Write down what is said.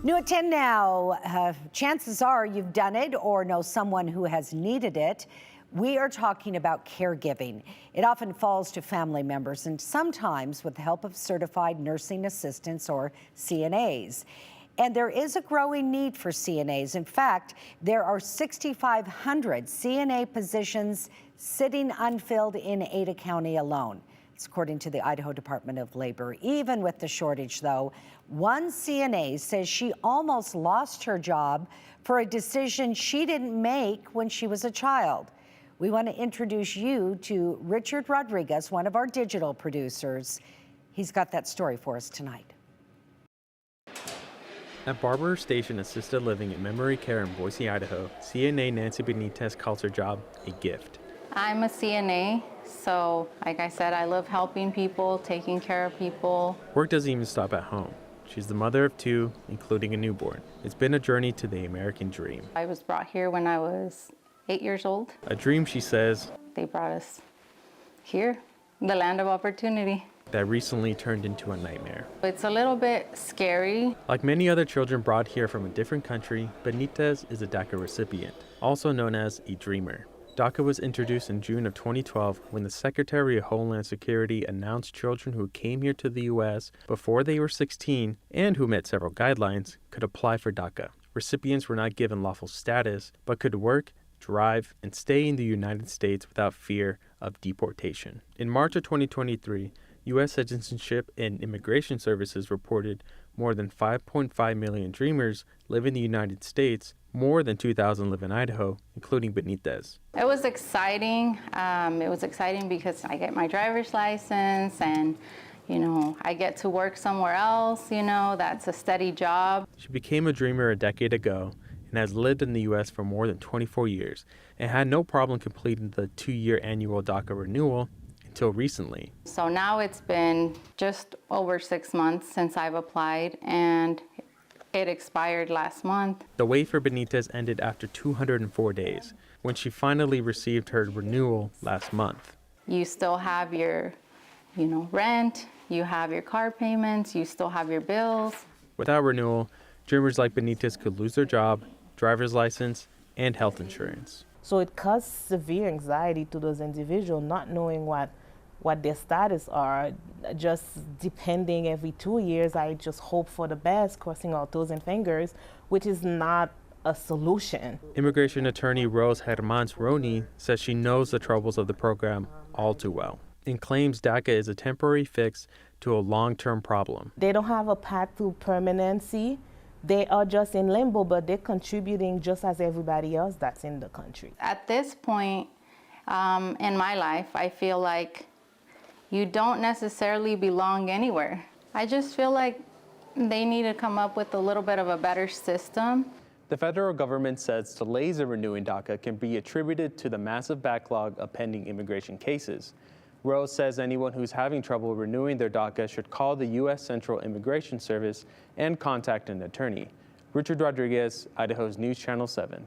New at 10 now. Chances are you've done it or know someone who has needed it. We are talking about caregiving. It often falls to family members and sometimes with the help of certified nursing assistants or CNAs. And there is a growing need for CNAs. In fact, there are 6,500 CNA positions sitting unfilled in Ada County alone. It's according to the Idaho Department of Labor. Even with the shortage, though, one CNA says she almost lost her job for a decision she didn't make when she was a child. We want to introduce you to Richard Rodriguez, one of our digital producers. He's got that story for us tonight. At Barber Station Assisted Living and Memory Care in Boise, Idaho, CNA Nancy Benitez calls her job a gift. I'm a CNA, so like I said, I love helping people, taking care of people. Work doesn't even stop at home. She's the mother of two, including a newborn. It's been a journey to the American dream. I was brought here when I was 8 years old. A dream, she says, they brought us here, the land of opportunity. That recently turned into a nightmare. It's a little bit scary. Like many other children brought here from a different country, Benitez is a DACA recipient, also known as a dreamer. DACA was introduced in June of 2012 when the Secretary of Homeland Security announced children who came here to the U.S. before they were 16 and who met several guidelines could apply for DACA. Recipients were not given lawful status, but could work, drive, and stay in the United States without fear of deportation. In March of 2023, U.S. Citizenship and Immigration Services reported more than 5.5 million Dreamers live in the United States. More than 2,000 live in Idaho, including Benitez. It was exciting. It was exciting because I get my driver's license and, I get to work somewhere else, that's a steady job. She became a dreamer a decade ago and has lived in the U.S. for more than 24 years and had no problem completing the 2-year annual DACA renewal until recently. So now it's been just over 6 months since I've applied, and it expired last month. The wait for Benitez ended after 204 days, when she finally received her renewal last month. You still have your, rent, you have your car payments, you still have your bills. Without renewal, dreamers like Benitez could lose their job, driver's license, and health insurance. So it caused severe anxiety to those individuals, not knowing what their status are, just depending every 2 years. I just hope for the best, crossing our toes and fingers, which is not a solution. Immigration attorney Rose Hermans Roney says she knows the troubles of the program all too well and claims DACA is a temporary fix to a long-term problem. They don't have a path to permanency. They are just in limbo, but they're contributing just as everybody else that's in the country. At this point in my life, I feel like you don't necessarily belong anywhere. I just feel like they need to come up with a little bit of a better system. The federal government says delays in renewing DACA can be attributed to the massive backlog of pending immigration cases. Rose says anyone who's having trouble renewing their DACA should call the U.S. Central Immigration Service and contact an attorney. Richard Rodriguez, Idaho's News Channel 7.